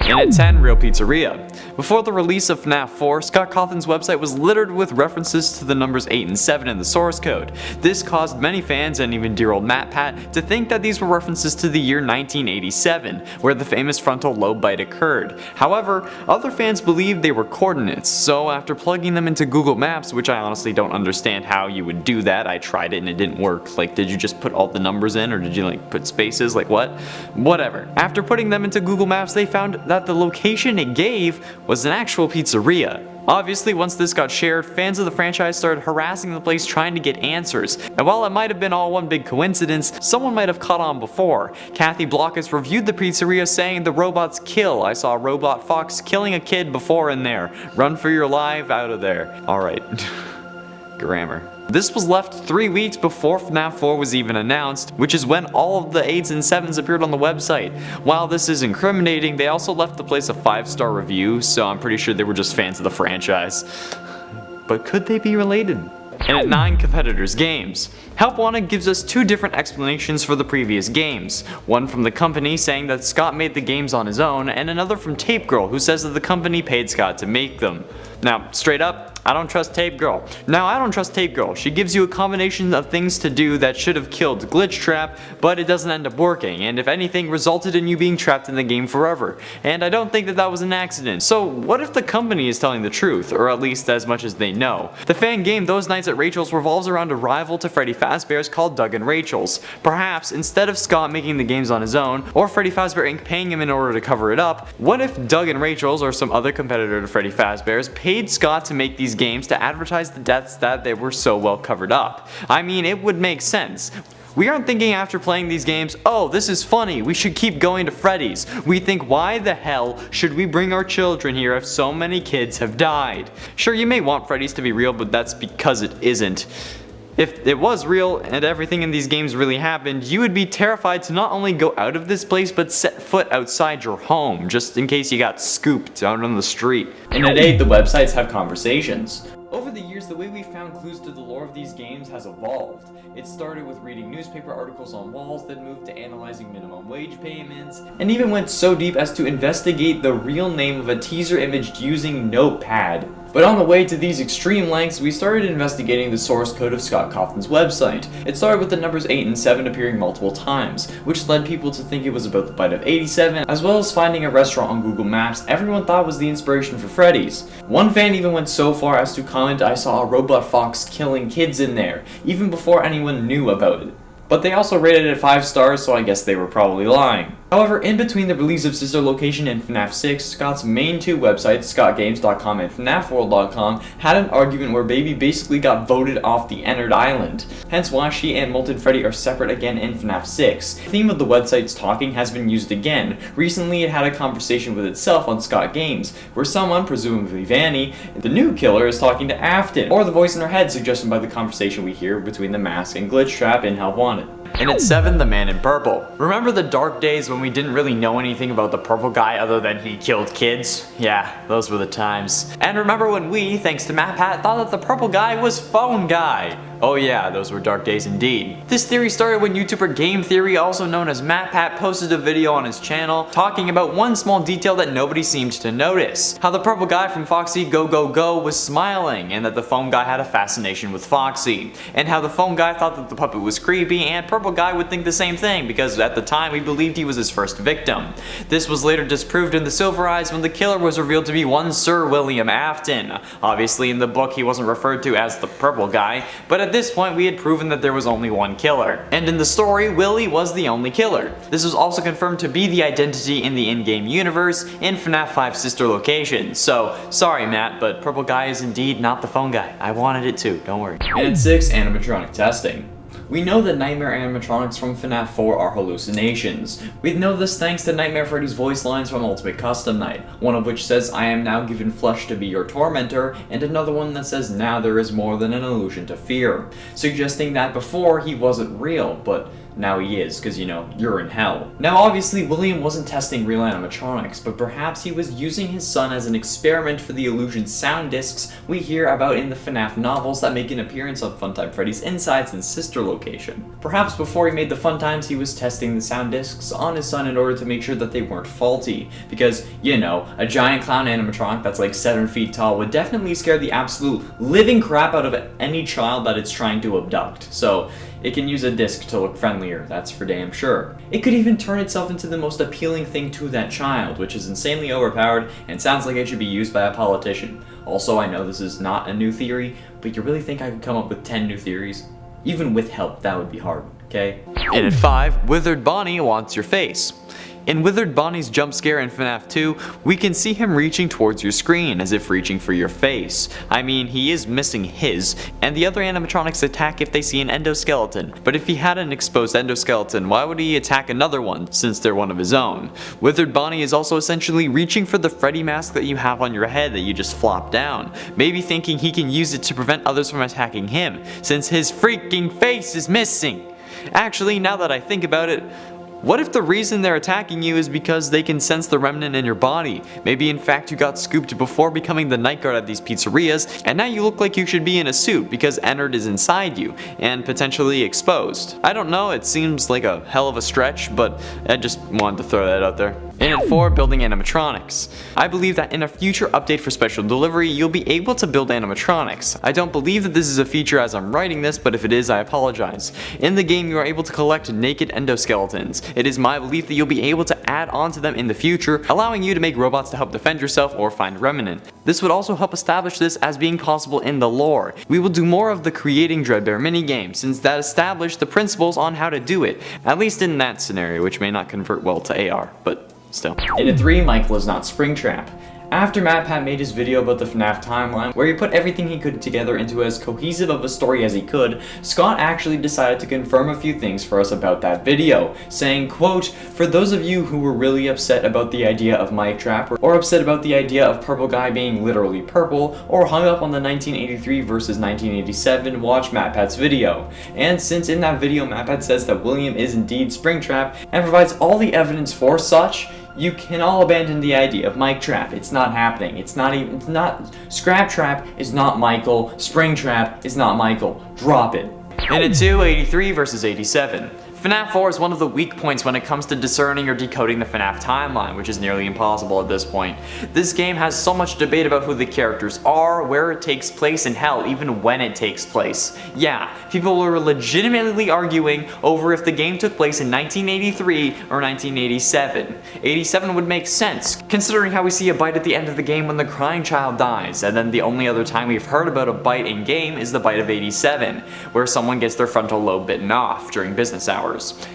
And at 10, Real Pizzeria. Before the release of FNAF 4, Scott Cawthon's website was littered with references to the numbers 8 and 7 in the source code. This caused many fans, and even dear old matpat, to think that these were references to the year 1987, where the famous frontal lobe bite occurred. However, other fans believed they were coordinates, so after plugging them into Google Maps, which I honestly don't understand how you would do that, I tried it and it didn't work. Like, did you just put all the numbers in, or did you like put spaces? Like what? Whatever. After putting them into Google Maps, they found that the location it gave was an actual pizzeria. Obviously, once this got shared, fans of the franchise started harassing the place trying to get answers, and while it might have been all one big coincidence, someone might have caught on before. Kathy Blockus reviewed the pizzeria saying the robots kill. I saw a robot fox killing a kid before in there. Run for your life out of there. Alright. Grammar. This was left 3 weeks before FNAF 4 was even announced, which is when all of the 8s and 7s appeared on the website. While this is incriminating, they also left the place a 5-star review, so I'm pretty sure they were just fans of the franchise. But could they be related? And at 9, Competitors Games. Help Wanted gives us 2 different explanations for the previous games. One from the company saying that Scott made the games on his own, and another from Tape Girl who says that the company paid Scott to make them. Now, straight up, I don't trust Tape Girl. She gives you a combination of things to do that should have killed Glitch Trap, but it doesn't end up working, and if anything, resulted in you being trapped in the game forever. And I don't think that that was an accident. So what if the company is telling the truth, or at least as much as they know? The fan game Those Nights at Rachel's revolves around a rival to Freddy Fazbear's called Doug and Rachel's. Perhaps, instead of Scott making the games on his own, or Freddy Fazbear Inc. paying him in order to cover it up, what if Doug and Rachel's, or some other competitor to Freddy Fazbear's, paid Scott to make these games to advertise the deaths that they were so well covered up? I mean, it would make sense. We aren't thinking after playing these games, oh, this is funny, we should keep going to Freddy's. We think, why the hell should we bring our children here if so many kids have died? Sure, you may want Freddy's to be real, but that's because it isn't. If it was real and everything in these games really happened, you would be terrified to not only go out of this place but set foot outside your home, just in case you got scooped out on the street. And at 8, the websites have conversations. Over the years, the way we found clues to the lore of these games has evolved. It started with reading newspaper articles on walls, then moved to analyzing minimum wage payments, and even went so deep as to investigate the real name of a teaser image using Notepad. But on the way to these extreme lengths, we started investigating the source code of Scott Cawthon's website. It started with the numbers 8 and 7 appearing multiple times, which led people to think it was about the bite of 87, as well as finding a restaurant on Google Maps everyone thought was the inspiration for Freddy's. One fan even went so far as to comment, "I saw a robot fox killing kids in there," even before anyone knew about it. But they also rated it 5 stars, so I guess they were probably lying. However, in between the release of Sister Location and FNAF 6, Scott's main 2 websites, ScottGames.com and FNAFWorld.com, had an argument where Baby basically got voted off the Ennard Island. Hence why she and Molten Freddy are separate again in FNAF 6. The theme of the website's talking has been used again. Recently it had a conversation with itself on Scott Games, where someone, presumably Vanny, the new killer, is talking to Afton, or the voice in her head suggested by the conversation we hear between the mask and Glitch Trap in Help Wanted. And at 7, the Man in Purple. Remember the dark days when we didn't really know anything about the purple guy other than he killed kids? Yeah, those were the times. And remember when we, thanks to matpat, thought that the purple guy was Phone Guy? Oh yeah, those were dark days indeed. This theory started when YouTuber Game Theory, also known as matpat, posted a video on his channel talking about one small detail that nobody seemed to notice. How the purple guy from Foxy Go Go Go was smiling, and that the phone guy had a fascination with Foxy. And how the phone guy thought that the puppet was creepy, and purple guy would think the same thing because at the time we believed he was his first victim. This was later disproved in the Silver Eyes when the killer was revealed to be one Sir William Afton. Obviously in the book he wasn't referred to as the purple guy, but at this point we had proven that there was only one killer. And in the story, Willie was the only killer. This was also confirmed to be the identity in the in-game universe in FNAF 5 Sister Location. So, sorry Matt, but purple guy is indeed not the phone guy. I wanted it too, don't worry. And at 6, animatronic testing. We know that nightmare animatronics from FNAF 4 are hallucinations. We know this thanks to Nightmare Freddy's voice lines from Ultimate Custom Night, one of which says, "I am now given flesh to be your tormentor," and another one that says, "Now there is more than an illusion to fear," suggesting that before he wasn't real, but now he is, because, you know, you're in hell. Now, obviously, William wasn't testing real animatronics, but perhaps he was using his son as an experiment for the illusion sound discs we hear about in the FNAF novels that make an appearance on Funtime Freddy's Insides and sister location. Perhaps before he made the Funtimes, he was testing the sound discs on his son in order to make sure that they weren't faulty, because, you know, a giant clown animatronic that's like 7 feet tall would definitely scare the absolute living crap out of any child that it's trying to abduct. So, it can use a disc to look friendlier, that's for damn sure. It could even turn itself into the most appealing thing to that child, which is insanely overpowered and sounds like it should be used by a politician. Also, I know this is not a new theory, but you really think I could come up with 10 new theories? Even with help, that would be hard, okay? And at 5, Withered Bonnie wants your face. In Withered Bonnie's jump scare in FNAF 2, we can see him reaching towards your screen, as if reaching for your face. I mean, he is missing his, and the other animatronics attack if they see an endoskeleton. But if he had an exposed endoskeleton, why would he attack another one, since they're one of his own? Withered Bonnie is also essentially reaching for the Freddy mask that you have on your head that you just flop down, maybe thinking he can use it to prevent others from attacking him, since his freaking face is missing. Actually, now that I think about it, what if the reason they're attacking you is because they can sense the remnant in your body? Maybe in fact you got scooped before becoming the night guard at these pizzerias, and now you look like you should be in a suit because Ennard is inside you, and potentially exposed. I don't know, it seems like a hell of a stretch, but I just wanted to throw that out there. And at 4, building animatronics. I believe that in a future update for special delivery, you'll be able to build animatronics. I don't believe that this is a feature as I'm writing this, but if it is, I apologize. In the game, you are able to collect naked endoskeletons. It is my belief that you'll be able to add on to them in the future, allowing you to make robots to help defend yourself or find remnant. This would also help establish this as being possible in the lore. We will do more of the creating Dreadbear minigame, since that established the principles on how to do it, at least in that scenario, which may not convert well to AR, but still. And at 3, Michael is not Springtrap. After matpat made his video about the FNAF timeline, where he put everything he could together into as cohesive of a story as he could, Scott actually decided to confirm a few things for us about that video, saying, quote, "For those of you who were really upset about the idea of Mike Trap, or upset about the idea of Purple Guy being literally purple, or hung up on the 1983 versus 1987, watch matpat's video." And since in that video matpat says that William is indeed Springtrap, and provides all the evidence for such, you can all abandon the idea of Mike Trap. It's not happening. Scrap Trap is not Michael. Springtrap is not Michael. Drop it. And at 2, 83 versus 87. FNAF 4 is one of the weak points when it comes to discerning or decoding the FNAF timeline, which is nearly impossible at this point. This game has so much debate about who the characters are, where it takes place, and hell, even when it takes place. Yeah, people were legitimately arguing over if the game took place in 1983 or 1987. 87 would make sense, considering how we see a bite at the end of the game when the crying child dies, and then the only other time we've heard about a bite in game is the bite of 87, where someone gets their frontal lobe bitten off during business hours.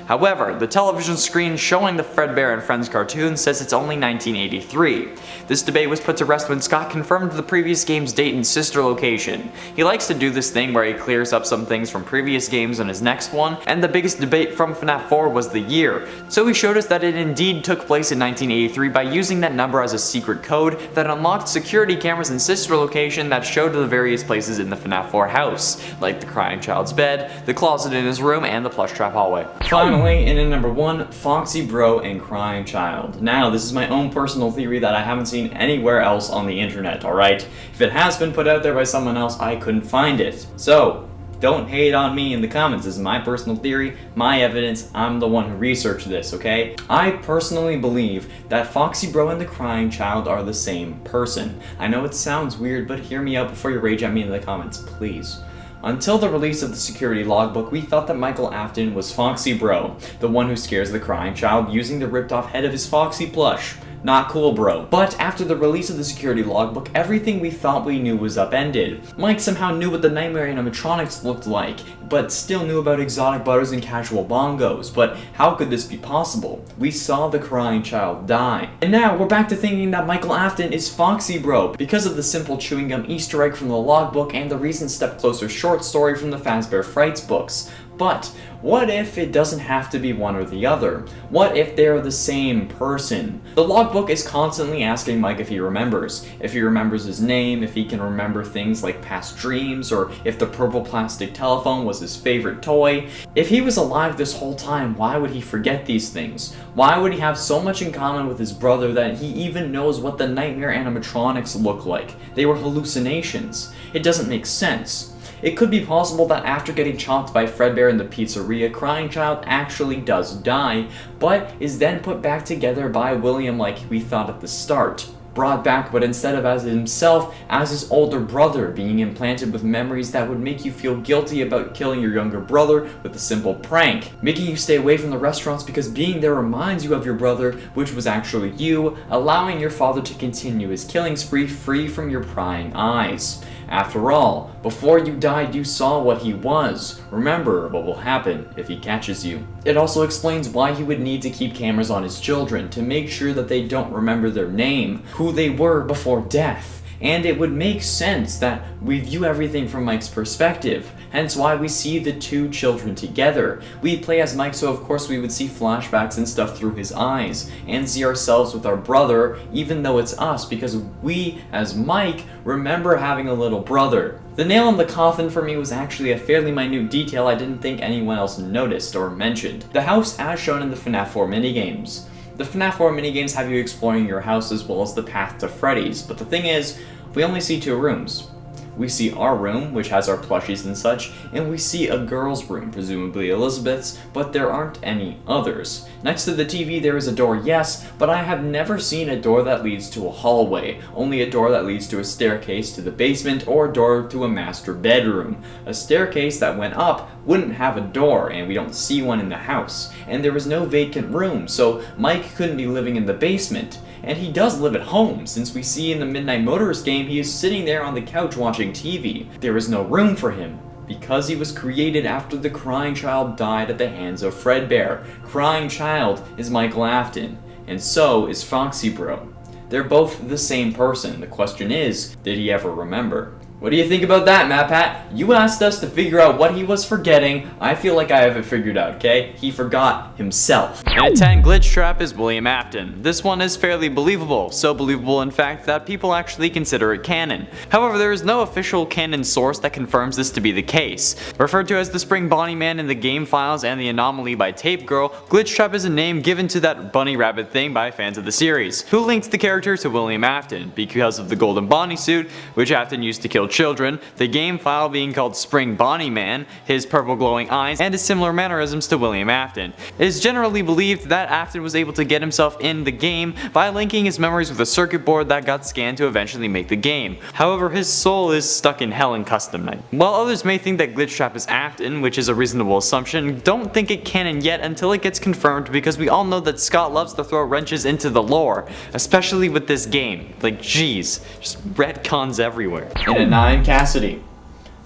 However, the television screen showing the Fredbear and Friends cartoon says it's only 1983. This debate was put to rest when Scott confirmed the previous game's date and sister location. He likes to do this thing where he clears up some things from previous games on his next one, and the biggest debate from FNAF 4 was the year. So he showed us that it indeed took place in 1983 by using that number as a secret code that unlocked security cameras in sister location that showed the various places in the FNAF 4 house, like the crying child's bed, the closet in his room, and the plush trap hallway. Finally, in at number 1, Foxy Bro and Crying Child. Now, this is my own personal theory that I haven't seen anywhere else on the internet, alright? If it has been put out there by someone else, I couldn't find it. So, don't hate on me in the comments. This is my personal theory, my evidence. I'm the one who researched this, okay? I personally believe that Foxy Bro and the Crying Child are the same person. I know it sounds weird, but hear me out before you rage at me in the comments, please. Until the release of the security logbook, we thought that Michael Afton was Foxy Bro, the one who scares the crying child using the ripped off head of his Foxy plush. Not cool, bro. But after the release of the security logbook, everything we thought we knew was upended. Mike somehow knew what the Nightmare animatronics looked like, but still knew about exotic butters and casual bongos. But how could this be possible? We saw the crying child die. And now we're back to thinking that Michael Afton is Foxy Bro because of the simple chewing gum Easter egg from the logbook and the recent Step Closer short story from the Fazbear Frights books. But what if it doesn't have to be one or the other? What if they're the same person? The logbook is constantly asking Mike if he remembers his name, if he can remember things like past dreams, or if the purple plastic telephone was his favorite toy. If he was alive this whole time, why would he forget these things? Why would he have so much in common with his brother that he even knows what the nightmare animatronics look like? They were hallucinations. It doesn't make sense. It could be possible that after getting chopped by Fredbear in the pizzeria, Crying Child actually does die, but is then put back together by William like we thought at the start. Brought back, but instead of as himself, as his older brother, being implanted with memories that would make you feel guilty about killing your younger brother with a simple prank, making you stay away from the restaurants because being there reminds you of your brother, which was actually you, allowing your father to continue his killing spree free from your prying eyes. After all, before you died, you saw what he was. Remember what will happen if he catches you. It also explains why he would need to keep cameras on his children to make sure that they don't remember their name, who they were before death. And it would make sense that we view everything from Mike's perspective, hence why we see the two children together. We play as Mike, so of course we would see flashbacks and stuff through his eyes, and see ourselves with our brother, even though it's us, because we, as Mike, remember having a little brother. The nail in the coffin for me was actually a fairly minute detail I didn't think anyone else noticed or mentioned. The house as shown in the FNAF 4 minigames. The FNAF 4 minigames have you exploring your house as well as the path to Freddy's, but the thing is, we only see two rooms. We see our room, which has our plushies and such, and we see a girl's room, presumably Elizabeth's, but there aren't any others. Next to the TV there is a door, yes, but I have never seen a door that leads to a hallway, only a door that leads to a staircase to the basement or a door to a master bedroom. A staircase that went up wouldn't have a door, and we don't see one in the house. And there was no vacant room, so Mike couldn't be living in the basement. And he does live at home, since we see in the Midnight Motorist game he is sitting there on the couch watching TV. There is no room for him, because he was created after the Crying Child died at the hands of Fredbear. Crying Child is Michael Afton, and so is Foxy Bro. They're both the same person. The question is, did he ever remember? What do you think about that, matpat? You asked us to figure out what he was forgetting. I feel like I have it figured out, okay? He forgot himself. And at 10, Glitch Trap is William Afton. This one is fairly believable, so believable in fact that people actually consider it canon. However, there is no official canon source that confirms this to be the case. Referred to as the Spring Bonnie Man in the game files and the Anomaly by Tape Girl, Glitch Trap is a name given to that bunny rabbit thing by fans of the series, who linked the character to William Afton because of the golden Bonnie suit, which Afton used to kill children, the game file being called Spring Bonnie Man, his purple glowing eyes, and his similar mannerisms to William Afton. It is generally believed that Afton was able to get himself in the game by linking his memories with a circuit board that got scanned to eventually make the game. However, his soul is stuck in hell in Custom Night. While others may think that Glitch Trap is Afton, which is a reasonable assumption, don't think it canon yet until it gets confirmed, because we all know that Scott loves to throw wrenches into the lore, especially with this game. Like, jeez, just retcons everywhere. And at 9, Cassidy.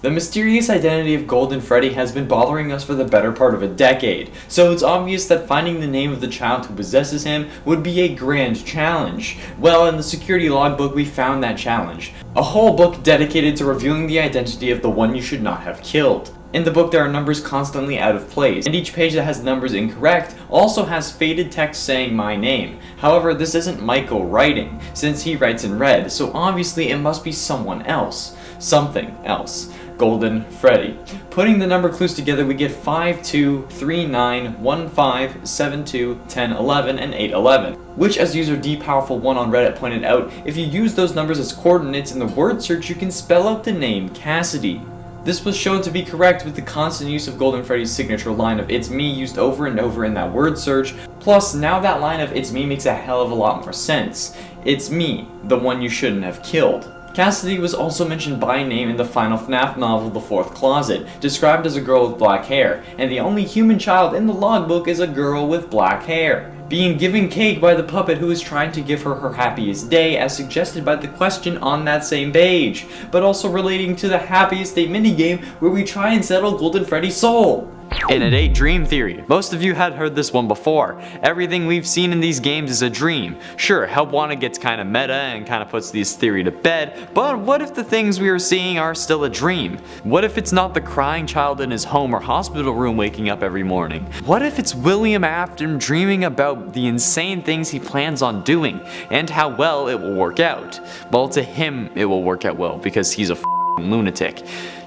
The mysterious identity of Golden Freddy has been bothering us for the better part of a decade, so it's obvious that finding the name of the child who possesses him would be a grand challenge. Well, in the security logbook we found that challenge. A whole book dedicated to revealing the identity of the one you should not have killed. In the book there are numbers constantly out of place, and each page that has numbers incorrect also has faded text saying my name. However, this isn't Michael writing, since he writes in red, so obviously it must be someone else. Something else. Golden Freddy. Putting the number clues together, we get 5, 2, 3, 9, 1, 5, 7, 2, 10, 11, and 8, 11. Which, as user DPowerful1 on Reddit pointed out, if you use those numbers as coordinates in the word search, you can spell out the name Cassidy. This was shown to be correct with the constant use of Golden Freddy's signature line of "It's me" used over and over in that word search. Plus, now that line of "It's me" makes a hell of a lot more sense. It's me, the one you shouldn't have killed. Cassidy was also mentioned by name in the final FNAF novel, The Fourth Closet, described as a girl with black hair, and the only human child in the logbook is a girl with black hair, being given cake by the puppet who is trying to give her her happiest day, as suggested by the question on that same page, but also relating to the happiest day minigame where we try and settle Golden Freddy's soul. In a date dream theory. Most of you had heard this one before. Everything we've seen in these games is a dream. Sure, Help Wanted gets kinda meta and kinda puts this theory to bed, but what if the things we are seeing are still a dream? What if it's not the crying child in his home or hospital room waking up every morning? What if it's William Afton dreaming about the insane things he plans on doing and how well it will work out? Well, to him it will work out well because he's a lunatic.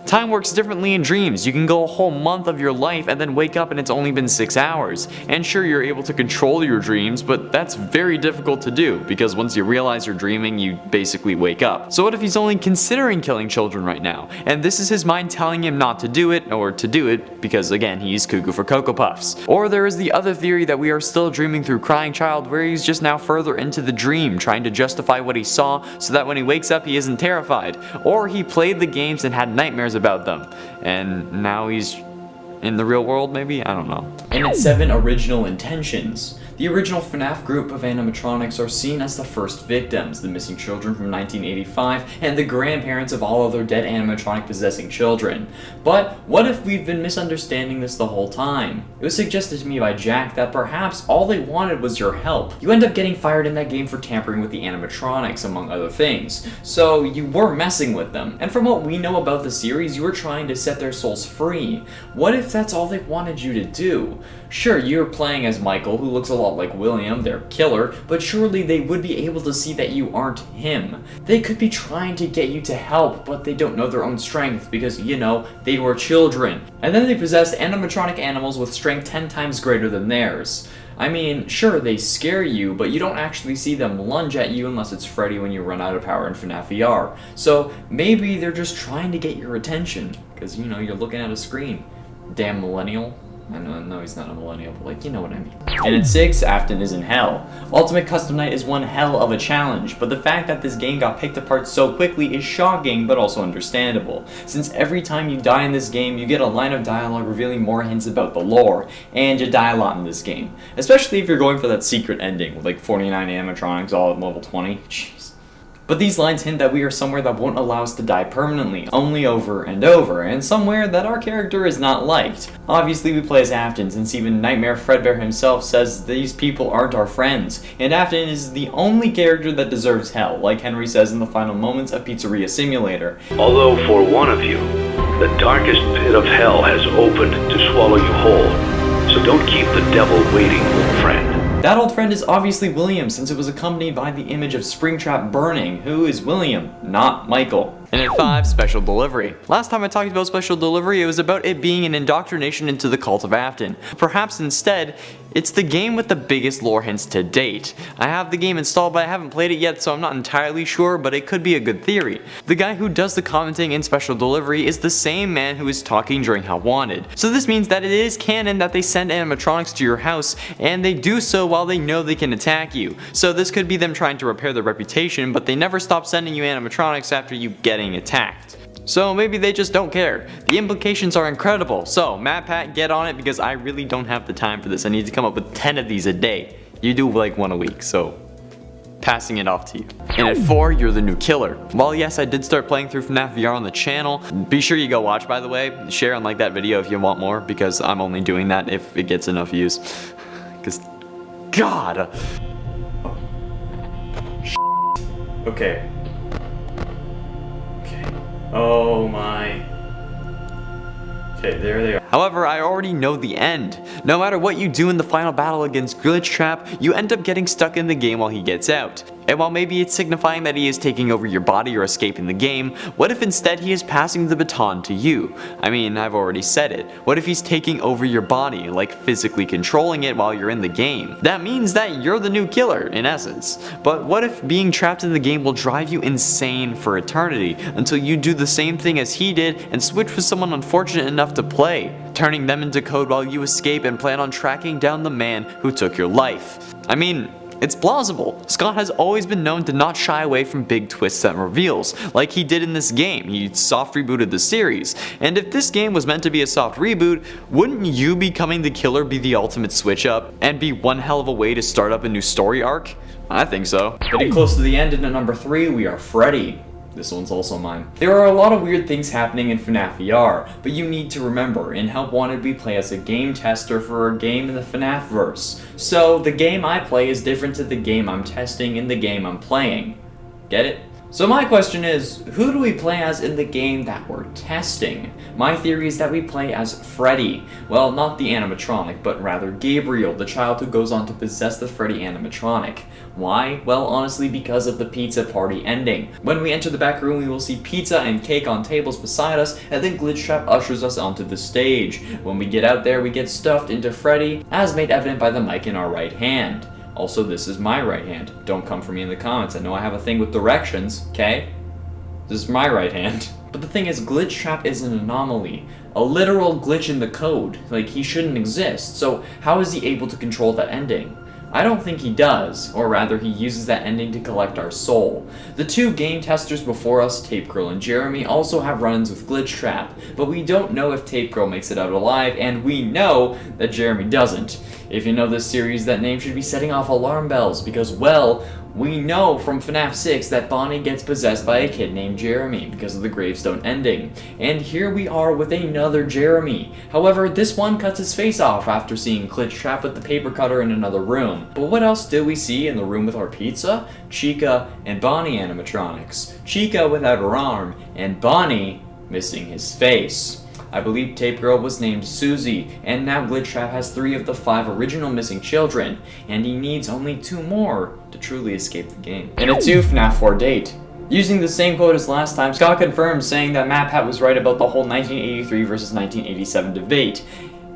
Time works differently in dreams. You can go a whole month of your life and then wake up and it's only been 6 hours. And sure, you're able to control your dreams, but that's very difficult to do because once you realize you're dreaming, you basically wake up. So what if he's only considering killing children right now? And this is his mind telling him not to do it, or to do it because again, he's cuckoo for Cocoa Puffs. Or there is the other theory that we are still dreaming through Crying Child, where he's just now further into the dream, trying to justify what he saw so that when he wakes up he isn't terrified. Or he played the games and had nightmares about them, and now he's in the real world maybe? I don't know. And its 7 original intentions. The original FNAF group of animatronics are seen as the first victims, the missing children from 1985 and the grandparents of all other dead animatronic possessing children. But what if we've been misunderstanding this the whole time? It was suggested to me by Jack that perhaps all they wanted was your help. You end up getting fired in that game for tampering with the animatronics, among other things. So you were messing with them. And from what we know about the series, you were trying to set their souls free. What if that's all they wanted you to do? Sure, you're playing as Michael, who looks a lot like William, their killer, but surely they would be able to see that you aren't him. They could be trying to get you to help, but they don't know their own strength because, you know, they were children. And then they possessed animatronic animals with strength 10 times greater than theirs. I mean, sure, they scare you, but you don't actually see them lunge at you unless it's Freddy when you run out of power in FNAF VR. So maybe they're just trying to get your attention, because, you know, you're looking at a screen. Damn millennial. I know he's not a millennial, but like, you know what I mean. And at 6, Afton is in hell. Ultimate Custom Night is one hell of a challenge, but the fact that this game got picked apart so quickly is shocking, but also understandable. Since every time you die in this game, you get a line of dialogue revealing more hints about the lore, and you die a lot in this game. Especially if you're going for that secret ending, with like 49 animatronics all at level 20. Jeez. But these lines hint that we are somewhere that won't allow us to die permanently, only over and over, and somewhere that our character is not liked. Obviously we play as Afton, since even Nightmare Fredbear himself says these people aren't our friends, and Afton is the only character that deserves hell, like Henry says in the final moments of Pizzeria Simulator. Although for one of you, the darkest pit of hell has opened to swallow you whole, so don't keep the devil waiting, old friend. That old friend is obviously William, since it was accompanied by the image of Springtrap burning, who is William, not Michael. And at 5, Special Delivery. Last time I talked about Special Delivery, it was about it being an indoctrination into the cult of Afton. Perhaps instead, it's the game with the biggest lore hints to date. I have the game installed, but I haven't played it yet, so I'm not entirely sure, but it could be a good theory. The guy who does the commenting in Special Delivery is the same man who is talking during Help Wanted. So this means that it is canon that they send animatronics to your house, and they do so while they know they can attack you. So this could be them trying to repair their reputation, but they never stop sending you animatronics after you getting attacked. So maybe they just don't care. The implications are incredible. So matpat, get on it because I really don't have the time for this. I need to come up with 10 of these a day. You do like 1 a week, so passing it off to you. And at 4, you're the new killer. While yes, I did start playing through FNAF VR on the channel, be sure you go watch, by the way. Share and like that video if you want more, because I'm only doing that if it gets enough views. Because, God. Okay. Oh my. Okay, there they are. However, I already know the end. No matter what you do in the final battle against Glitchtrap, you end up getting stuck in the game while he gets out. And while maybe it's signifying that he is taking over your body or escaping the game, what if instead he is passing the baton to you? I mean, I've already said it. What if he's taking over your body, like physically controlling it while you're in the game? That means that you're the new killer, in essence. But what if being trapped in the game will drive you insane for eternity, until you do the same thing as he did and switch with someone unfortunate enough to play, turning them into code while you escape and plan on tracking down the man who took your life? I mean, it's plausible. Scott has always been known to not shy away from big twists and reveals, like he did in this game. He soft rebooted the series. And if this game was meant to be a soft reboot, wouldn't you becoming the killer be the ultimate switch up, and be one hell of a way to start up a new story arc? I think so. Getting close to the end, and at number 3, we are Freddy. This one's also mine. There are a lot of weird things happening in FNAF VR, but you need to remember, in Help Wanted we play as a game tester for a game in the FNAF verse. So the game I play is different to the game I'm testing in the game I'm playing. Get it? So my question is, who do we play as in the game that we're testing? My theory is that we play as Freddy. Well, not the animatronic, but rather Gabriel, the child who goes on to possess the Freddy animatronic. Why? Well, honestly, because of the pizza party ending. When we enter the back room, we will see pizza and cake on tables beside us, and then Glitchtrap ushers us onto the stage. When we get out there, we get stuffed into Freddy, as made evident by the mic in our right hand. Also, this is my right hand. Don't come for me in the comments. I know I have a thing with directions, okay? This is my right hand. But the thing is, Glitchtrap is an anomaly. A literal glitch in the code. Like, he shouldn't exist. So, how is he able to control that ending? I don't think he does, or rather he uses that ending to collect our soul. The two game testers before us, Tape Girl and Jeremy, also have run-ins with Glitchtrap, but we don't know if Tape Girl makes it out alive, and we know that Jeremy doesn't. If you know this series, that name should be setting off alarm bells, because, well, we know from FNAF 6 that Bonnie gets possessed by a kid named Jeremy because of the gravestone ending. And here we are with another Jeremy. However, this one cuts his face off after seeing Glitchtrap with the paper cutter in another room. But what else did we see in the room with our pizza? Chica and Bonnie animatronics. Chica without her arm, and Bonnie missing his face. I believe Tape Girl was named Susie, and now Glitchtrap has 3 of the 5 original missing children, and he needs only 2 more to truly escape the game. In a 2 FNAF 4 date. Using the same quote as last time, Scott confirms saying that matpat was right about the whole 1983 versus 1987 debate.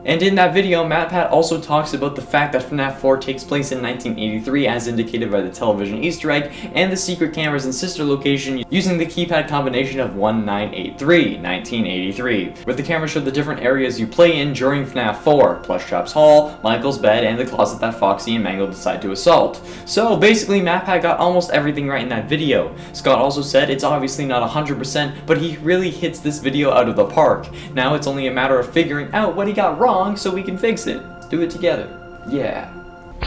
And in that video, matpat also talks about the fact that FNAF 4 takes place in 1983 as indicated by the television Easter egg and the secret cameras and sister location using the keypad combination of 1983, 1983, where the camera showed the different areas you play in during FNAF 4, Plushtrap's Hall, Michael's bed, and the closet that Foxy and Mangle decide to assault. So basically, matpat got almost everything right in that video. Scott also said it's obviously not 100%, but he really hits this video out of the park. Now it's only a matter of figuring out what he got wrong so we can fix it. Do it together. Yeah.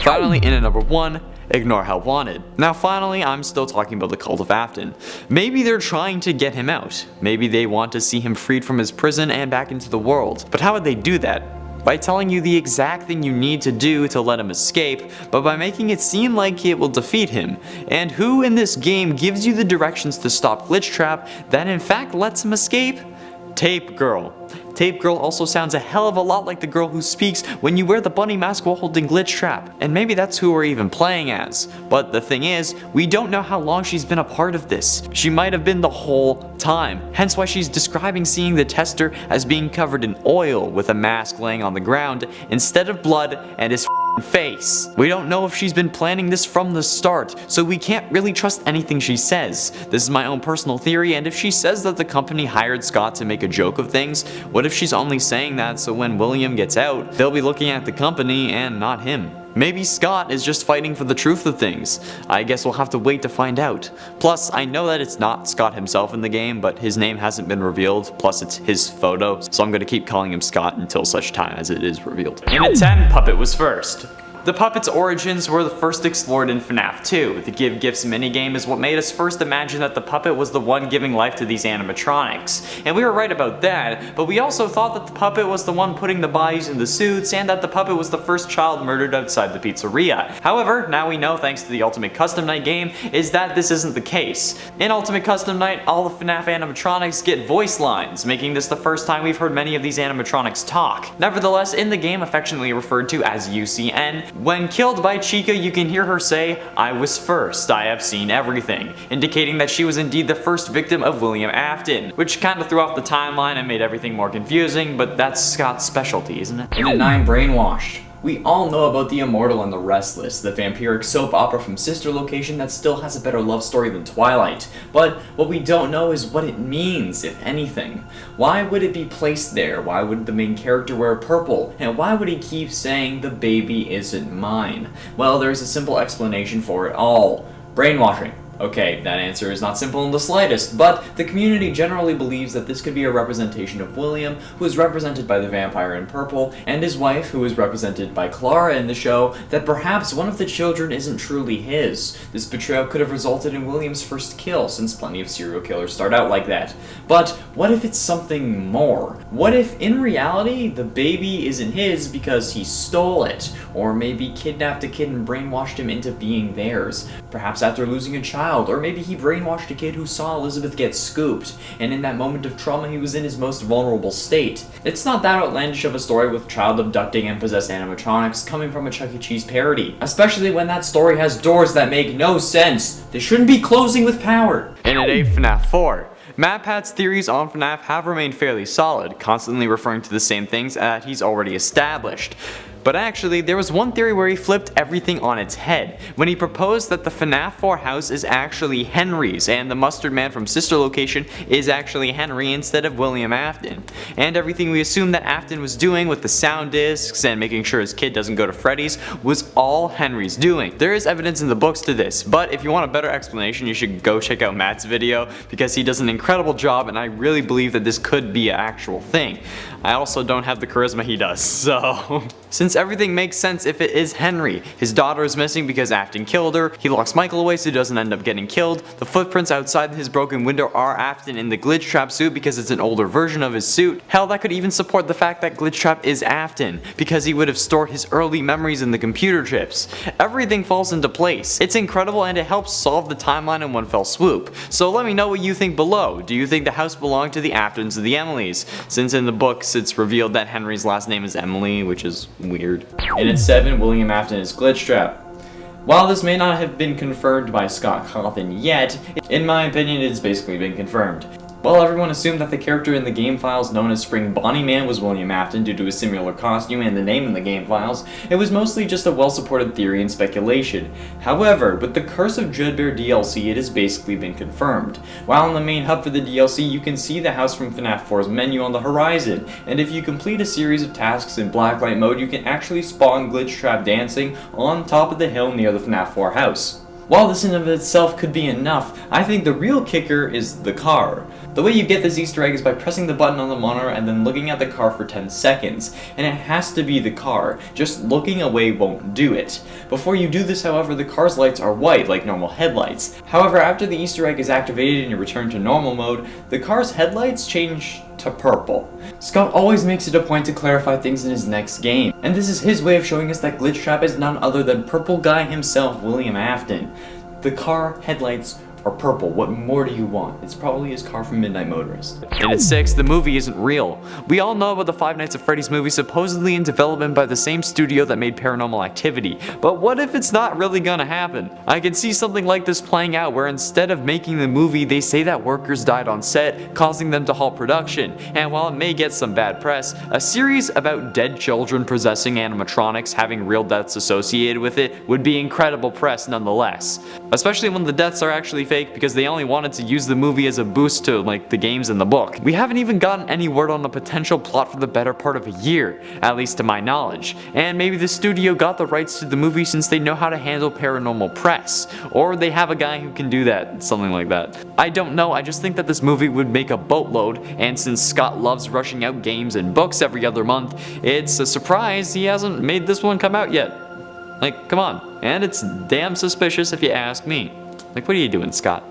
Finally, in at number 1, ignore Help Wanted. Now finally, I'm still talking about the Cult of Afton. Maybe they're trying to get him out. Maybe they want to see him freed from his prison and back into the world. But how would they do that? By telling you the exact thing you need to do to let him escape, but by making it seem like it will defeat him. And who in this game gives you the directions to stop Glitchtrap that in fact lets him escape? Tape Girl. Tape Girl also sounds a hell of a lot like the girl who speaks when you wear the bunny mask while holding Glitchtrap. And maybe that's who we're even playing as. But the thing is, we don't know how long she's been a part of this. She might have been the whole time. Hence why she's describing seeing the tester as being covered in oil with a mask laying on the ground instead of blood and his face. We don't know if she's been planning this from the start, so we can't really trust anything she says. This is my own personal theory, and if she says that the company hired Scott to make a joke of things, what if she's only saying that so when William gets out, they'll be looking at the company and not him? Maybe Scott is just fighting for the truth of things. I guess we'll have to wait to find out. Plus, I know that it's not Scott himself in the game, but his name hasn't been revealed, plus it's his photo, so I'm gonna keep calling him Scott until such time as it is revealed. In at 10, Puppet was first. The puppet's origins were first explored in FNAF 2. The Give Gifts minigame is what made us first imagine that the puppet was the one giving life to these animatronics. And we were right about that, but we also thought that the puppet was the one putting the bodies in the suits, and that the puppet was the first child murdered outside the pizzeria. However, now we know, thanks to the Ultimate Custom Night game, is that this isn't the case. In Ultimate Custom Night, all the FNAF animatronics get voice lines, making this the first time we've heard many of these animatronics talk. Nevertheless, in the game affectionately referred to as UCN, when killed by Chica, you can hear her say, "I was first, I have seen everything," indicating that she was indeed the first victim of William Afton, which kind of threw off the timeline and made everything more confusing, but that's Scott's specialty, isn't it? In at 9, Brainwashed. We all know about The Immortal and the Restless, the vampiric soap opera from Sister Location that still has a better love story than Twilight. But what we don't know is what it means, if anything. Why would it be placed there? Why would the main character wear purple? And why would he keep saying, "The baby isn't mine"? Well, there's a simple explanation for it all. Brainwashing. Okay, that answer is not simple in the slightest, but the community generally believes that this could be a representation of William, who is represented by the vampire in purple, and his wife, who is represented by Clara in the show, that perhaps one of the children isn't truly his. This betrayal could have resulted in William's first kill, since plenty of serial killers start out like that. But what if it's something more? What if, in reality, the baby isn't his because he stole it, or maybe kidnapped a kid and brainwashed him into being theirs? Perhaps after losing a child, or maybe he brainwashed a kid who saw Elizabeth get scooped, and in that moment of trauma he was in his most vulnerable state. It's not that outlandish of a story with child abducting and possessed animatronics coming from a Chuck E. Cheese parody, especially when that story has doors that make no sense. They shouldn't be closing with power. And at 8 FNAF 4. MatPat's theories on FNAF have remained fairly solid, constantly referring to the same things that he's already established. But actually, there was one theory where he flipped everything on its head, when he proposed that the FNAF 4 house is actually Henry's, and the mustard man from Sister Location is actually Henry instead of William Afton. And everything we assumed that Afton was doing with the sound discs and making sure his kid doesn't go to Freddy's was all Henry's doing. There is evidence in the books to this, but if you want a better explanation, you should go check out Matt's video, because he does an incredible job, and I really believe that this could be an actual thing. I also don't have the charisma he does, so... Since everything makes sense if it is Henry. His daughter is missing because Afton killed her, he locks Michael away so he doesn't end up getting killed, the footprints outside his broken window are Afton in the glitch trap suit because it's an older version of his suit. Hell, that could even support the fact that glitch trap is Afton, because he would have stored his early memories in the computer chips. Everything falls into place. It's incredible and it helps solve the timeline in one fell swoop. So let me know what you think below. Do you think the house belonged to the Aftons or the Emilys? Since in the books it's revealed that Henry's last name is Emily, which is weird. And at 7, William Afton is glitch trap. While this may not have been confirmed by Scott Cawthon yet, in my opinion it has basically been confirmed. While everyone assumed that the character in the game files known as Spring Bonnie Man was William Afton due to his similar costume and the name in the game files, it was mostly just a well-supported theory and speculation. However, with the Curse of Dreadbear DLC, it has basically been confirmed. While in the main hub for the DLC, you can see the house from FNAF 4's menu on the horizon, and if you complete a series of tasks in blacklight mode, you can actually spawn glitch trap dancing on top of the hill near the FNAF 4 house. While this in of itself could be enough, I think the real kicker is the car. The way you get this Easter egg is by pressing the button on the monitor and then looking at the car for 10 seconds, and it has to be the car, just looking away won't do it. Before you do this, however, the car's lights are white like normal headlights. However, after the Easter egg is activated and you return to normal mode, the car's headlights change to purple. Scott always makes it a point to clarify things in his next game, and this is his way of showing us that glitch trap is none other than Purple Guy himself, William Afton. The car headlights are purple. What more do you want? It's probably his car from Midnight Motorist. And at 6, the movie isn't real. We all know about the Five Nights at Freddy's movie supposedly in development by the same studio that made Paranormal Activity, but what if it's not really gonna happen? I can see something like this playing out where instead of making the movie, they say that workers died on set, causing them to halt production, and while it may get some bad press, a series about dead children possessing animatronics having real deaths associated with it would be incredible press nonetheless. Especially when the deaths are actually fake because they only wanted to use the movie as a boost to like the games in the book. We haven't even gotten any word on the potential plot for the better part of a year, at least to my knowledge. And maybe the studio got the rights to the movie since they know how to handle paranormal press, or they have a guy who can do that, something like that. I don't know, I just think that this movie would make a boatload, and since Scott loves rushing out games and books every other month, it's a surprise he hasn't made this one come out yet. Like, come on. And it's damn suspicious if you ask me. Like, what are you doing, Scott?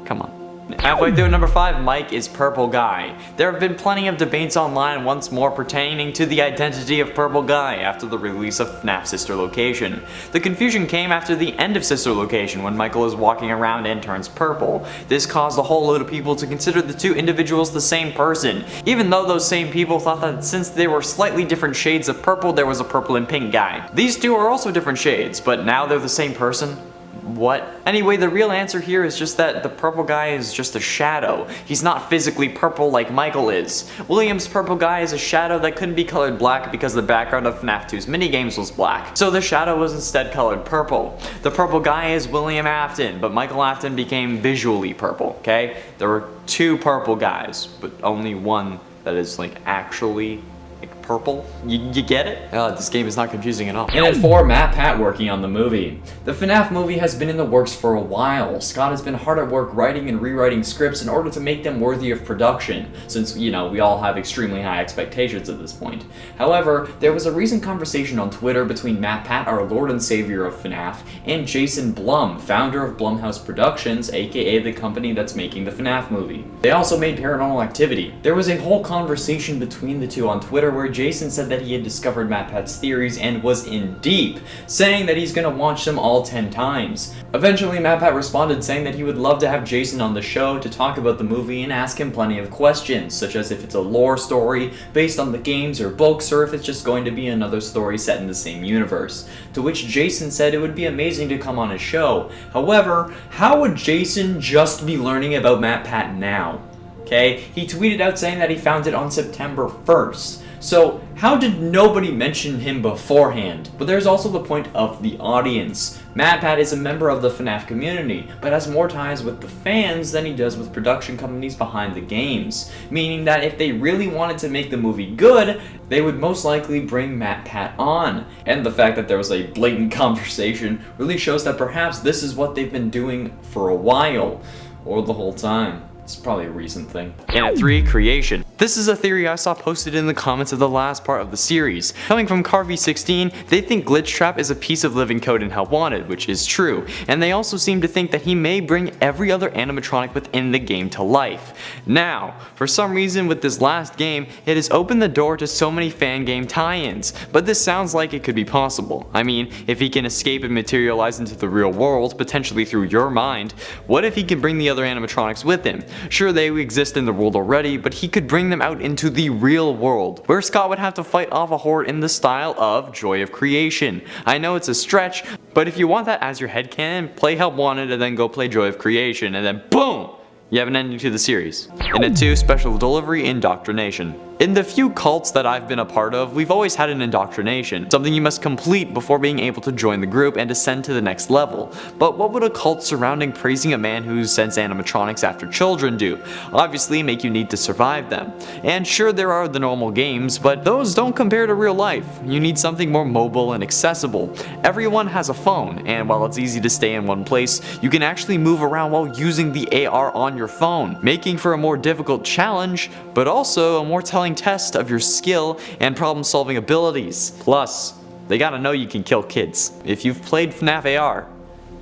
Come on. Halfway through number 5, Mike is Purple Guy. There have been plenty of debates online once more pertaining to the identity of Purple Guy after the release of FNAF Sister Location. The confusion came after the end of Sister Location when Michael is walking around and turns purple. This caused a whole load of people to consider the two individuals the same person, even though those same people thought that since they were slightly different shades of purple, there was a purple and pink guy. These two are also different shades, but now they're the same person? What? Anyway, the real answer here is just that the purple guy is just a shadow. He's not physically purple like Michael is. William's purple guy is a shadow that couldn't be colored black because the background of FNAF 2's minigames was black, so the shadow was instead colored purple. The purple guy is William Afton, but Michael Afton became visually purple, okay? There were two purple guys, but only one that is like actually like purple. You get it? This game is not confusing at all. And at 4, MatPat working on the movie. The FNAF movie has been in the works for a while. Scott has been hard at work writing and rewriting scripts in order to make them worthy of production, since, you know, we all have extremely high expectations at this point. However, there was a recent conversation on Twitter between MatPat, our Lord and Savior of FNAF, and Jason Blum, founder of Blumhouse Productions, aka the company that's making the FNAF movie. They also made Paranormal Activity. There was a whole conversation between the two on Twitter where Jason said that he had discovered MatPat's theories and was in deep, saying that he's gonna watch them all 10 times. Eventually, MatPat responded saying that he would love to have Jason on the show to talk about the movie and ask him plenty of questions, such as if it's a lore story based on the games or books, or if it's just going to be another story set in the same universe. To which Jason said it would be amazing to come on his show. However, how would Jason just be learning about MatPat now? Okay, he tweeted out saying that he found it on September 1st. So, how did nobody mention him beforehand? But there's also the point of the audience. MatPat is a member of the FNAF community, but has more ties with the fans than he does with production companies behind the games. Meaning that if they really wanted to make the movie good, they would most likely bring MatPat on. And the fact that there was a blatant conversation really shows that perhaps this is what they've been doing for a while, or the whole time. It's probably a recent thing. And at 3, creation. This is a theory I saw posted in the comments of the last part of the series. Coming from Carvey16, they think Glitch Trap is a piece of living code in Hell Wanted, which is true, and they also seem to think that he may bring every other animatronic within the game to life. Now, for some reason with this last game, it has opened the door to so many fan game tie-ins, but this sounds like it could be possible. I mean, if he can escape and materialize into the real world, potentially through your mind, what if he can bring the other animatronics with him? Sure, they exist in the world already, but he could bring them out into the real world, where Scott would have to fight off a horde in the style of Joy of Creation. I know it's a stretch, but if you want that as your headcanon, play Help Wanted and then go play Joy of Creation, and then BOOM! You have an ending to the series. And at 2, special delivery, indoctrination. In the few cults that I've been a part of, we've always had an indoctrination, something you must complete before being able to join the group and ascend to the next level. But what would a cult surrounding praising a man who sends animatronics after children do? Obviously make you need to survive them. And sure, there are the normal games, but those don't compare to real life. You need something more mobile and accessible. Everyone has a phone, and while it's easy to stay in one place, you can actually move around while using the AR on your phone, making for a more difficult challenge, but also a more telling test of your skill and problem-solving abilities. Plus, they gotta know you can kill kids. If you've played FNAF AR,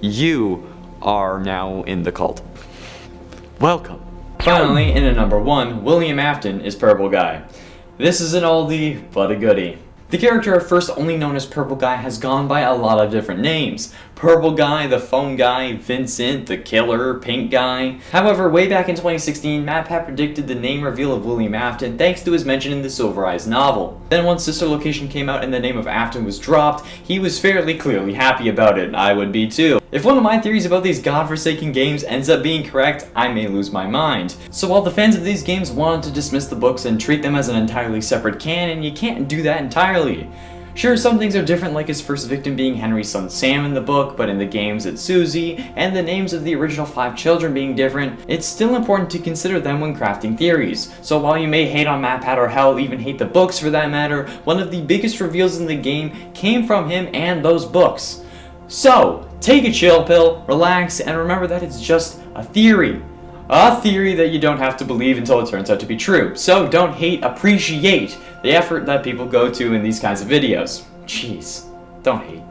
you are now in the cult. Welcome. Finally, in at number 1, William Afton is Purple Guy. This is an oldie, but a goodie. The character at first only known as Purple Guy has gone by a lot of different names. Purple Guy, the Phone Guy, Vincent, the Killer, Pink Guy. However, way back in 2016, MatPat predicted the name reveal of William Afton thanks to his mention in the Silver Eyes novel. Then once Sister Location came out and the name of Afton was dropped, he was fairly clearly happy about it. I would be too. If one of my theories about these godforsaken games ends up being correct, I may lose my mind. So while the fans of these games wanted to dismiss the books and treat them as an entirely separate canon, you can't do that entirely. Sure, some things are different, like his first victim being Henry's son Sam in the book, but in the games it's Susie, and the names of the original 5 children being different, it's still important to consider them when crafting theories. So while you may hate on MatPat or hell even hate the books for that matter, one of the biggest reveals in the game came from him and those books. So, take a chill pill, relax, and remember that it's just a theory. A theory that you don't have to believe until it turns out to be true. So don't hate, appreciate the effort that people go to in these kinds of videos. Jeez, don't hate.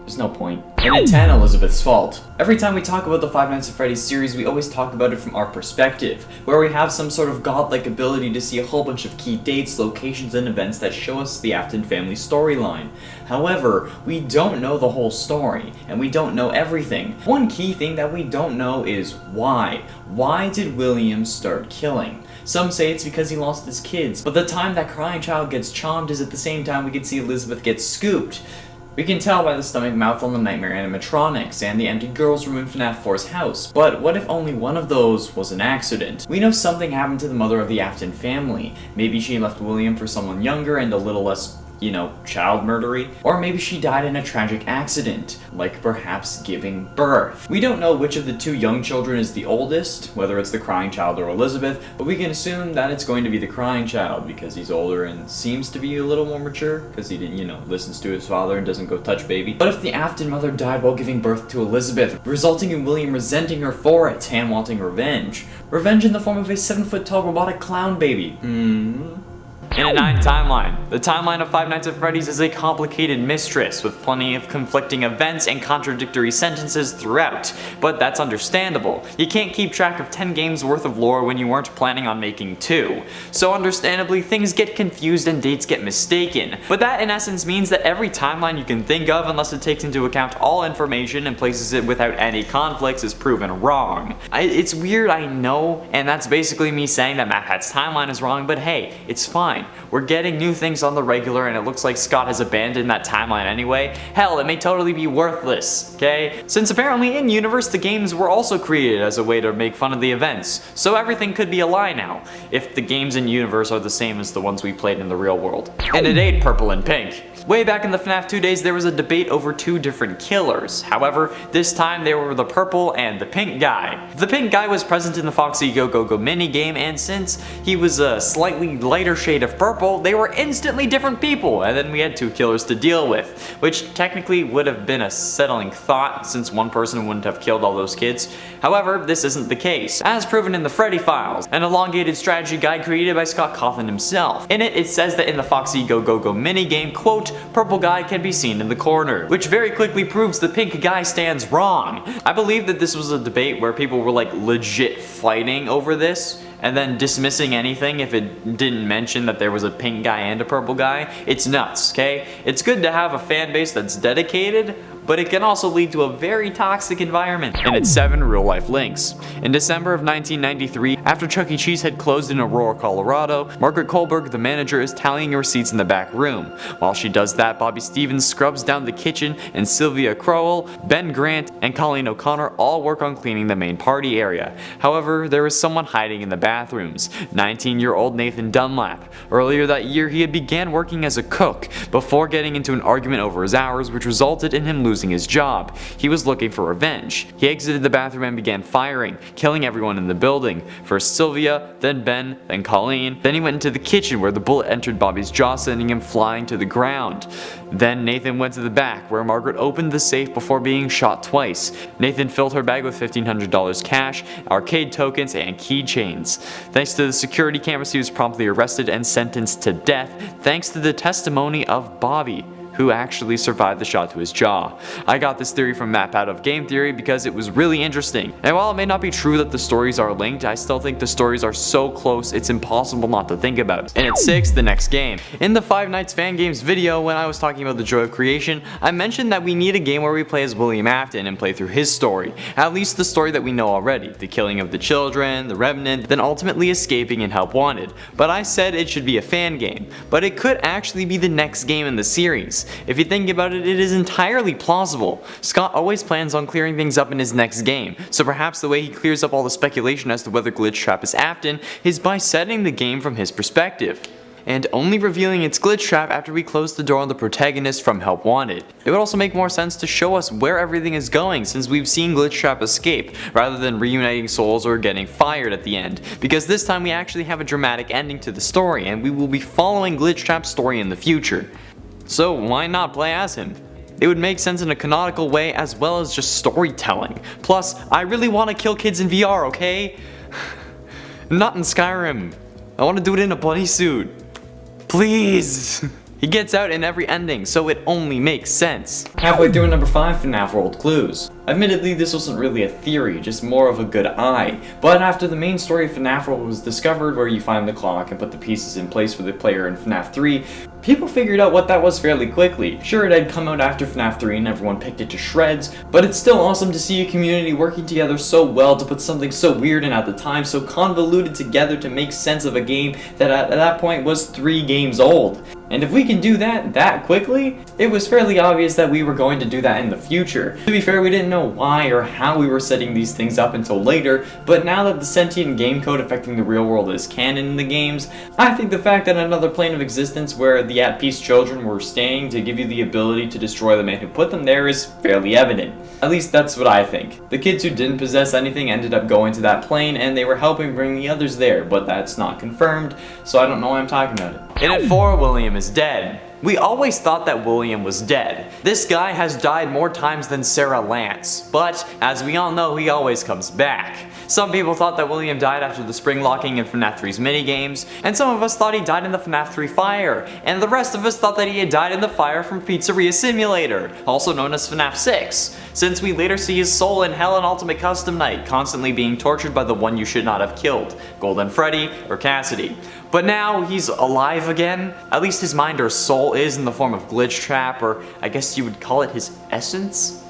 There's no point. And at 10, Elizabeth's Fault. Every time we talk about the Five Nights at Freddy's series, we always talk about it from our perspective, where we have some sort of godlike ability to see a whole bunch of key dates, locations, and events that show us the Afton family storyline. However, we don't know the whole story, and we don't know everything. One key thing that we don't know is why. Why did William start killing? Some say it's because he lost his kids, but the time that crying child gets chomped is at the same time we can see Elizabeth get scooped. We can tell by the stomach mouth on the nightmare animatronics and the empty girls' room in FNAF 4's house, but what if only one of those was an accident? We know something happened to the mother of the Afton family. Maybe she left William for someone younger and a little less child murdery, or maybe she died in a tragic accident, like perhaps giving birth. We don't know which of the two young children is the oldest, whether it's the crying child or Elizabeth, but we can assume that it's going to be the crying child because he's older and seems to be a little more mature because he didn't, listens to his father and doesn't go touch baby. But if the Afton mother died while giving birth to Elizabeth, resulting in William resenting her for it and wanting revenge in the form of a 7-foot-tall robotic clown baby. In a 9 timeline, the timeline of Five Nights at Freddy's is a complicated mistress with plenty of conflicting events and contradictory sentences throughout, but that's understandable. You can't keep track of 10 games worth of lore when you weren't planning on making 2. So understandably, things get confused and dates get mistaken. But that in essence means that every timeline you can think of, unless it takes into account all information and places it without any conflicts, is proven wrong. It's weird, I know, and that's basically me saying that matpat's timeline is wrong, but hey, it's fine. We're getting new things on the regular and it looks like Scott has abandoned that timeline anyway. Hell, it may totally be worthless, okay? Since apparently in universe the games were also created as a way to make fun of the events, so everything could be a lie now, if the games in universe are the same as the ones we played in the real world. And it ain't purple and pink. Way back in the FNAF 2 days, there was a debate over 2 different killers. However, this time they were the purple and the pink guy. The pink guy was present in the Foxy Go Go Go minigame, and since he was a slightly lighter shade of purple, they were instantly different people, and then we had 2 killers to deal with, which technically would have been a settling thought since one person wouldn't have killed all those kids. However, this isn't the case, as proven in the Freddy Files, an elongated strategy guide created by Scott Cawthon himself. In it says that in the Foxy Go Go Go minigame, quote, purple guy can be seen in the corner, which very quickly proves the pink guy stands wrong. I believe that this was a debate where people were like legit fighting over this, and then dismissing anything if it didn't mention that there was a pink guy and a purple guy. It's nuts, okay? It's good to have a fan base that's dedicated, but it can also lead to a very toxic environment. And it's 7 real-life links. In December of 1993, after Chuck E. Cheese had closed in Aurora, Colorado, Margaret Kohlberg, the manager, is tallying her receipts in the back room. While she does that, Bobby Stevens scrubs down the kitchen, and Sylvia Crowell, Ben Grant, and Colleen O'Connor all work on cleaning the main party area. However, there is someone hiding in the bathrooms, 19-year-old Nathan Dunlap. Earlier that year, he had began working as a cook, before getting into an argument over his hours, which resulted in him losing his job. He was looking for revenge. He exited the bathroom and began firing, killing everyone in the building. First Sylvia, then Ben, then Colleen. Then he went into the kitchen where the bullet entered Bobby's jaw, sending him flying to the ground. Then Nathan went to the back where Margaret opened the safe before being shot twice. Nathan filled her bag with $1,500 cash, arcade tokens, and keychains. Thanks to the security cameras, he was promptly arrested and sentenced to death thanks to the testimony of Bobby, who actually survived the shot to his jaw. I got this theory from matpat of Game Theory because it was really interesting. And while it may not be true that the stories are linked, I still think the stories are so close it's impossible not to think about. And at 6, the next game. In the Five Nights Fan Games video, when I was talking about the joy of creation, I mentioned that we need a game where we play as William Afton and play through his story. At least the story that we know already. The killing of the children, the Revenant, then ultimately escaping and help wanted. But I said it should be a fan game. But it could actually be the next game in the series. If you think about it, it is entirely plausible. Scott always plans on clearing things up in his next game, so perhaps the way he clears up all the speculation as to whether Glitch Trap is Afton is by setting the game from his perspective, and only revealing its glitch trap after we close the door on the protagonist from Help Wanted. It would also make more sense to show us where everything is going since we've seen Glitch Trap escape, rather than reuniting souls or getting fired at the end, because this time we actually have a dramatic ending to the story and we will be following Glitch Trap's story in the future. So why not play as him? It would make sense in a canonical way as well as just storytelling. Plus, I really want to kill kids in VR, okay? Not in Skyrim. I want to do it in a bunny suit. Please! He gets out in every ending, so it only makes sense. Halfway through number 5 FNAF World Clues. Admittedly, this wasn't really a theory, just more of a good eye, but after the main story of FNAF World was discovered, where you find the clock and put the pieces in place for the player in FNAF 3, people figured out what that was fairly quickly. Sure, it had come out after FNAF 3 and everyone picked it to shreds, but it's still awesome to see a community working together so well to put something so weird and at the time so convoluted together to make sense of a game that at that point was 3 games old. And if we can do that quickly, it was fairly obvious that we were going to do that in the future. To be fair, we didn't know why or how we were setting these things up until later, but now that the sentient game code affecting the real world is canon in the games, I think the fact that another plane of existence where the at-peace children were staying to give you the ability to destroy the man who put them there is fairly evident. At least that's what I think. The kids who didn't possess anything ended up going to that plane and they were helping bring the others there, but that's not confirmed, so I don't know why I'm talking about it. In at 4, William is dead. We always thought that William was dead. This guy has died more times than Sarah Lance, but as we all know, he always comes back. Some people thought that William died after the spring locking in FNAF 3's minigames, and some of us thought he died in the FNAF 3 fire, and the rest of us thought that he had died in the fire from Pizzeria Simulator, also known as FNAF 6, since we later see his soul in Hell and Ultimate Custom Night, constantly being tortured by the one you should not have killed, Golden Freddy or Cassidy. But now he's alive again, at least his mind or soul is in the form of Glitch Trap, or I guess you would call it his essence?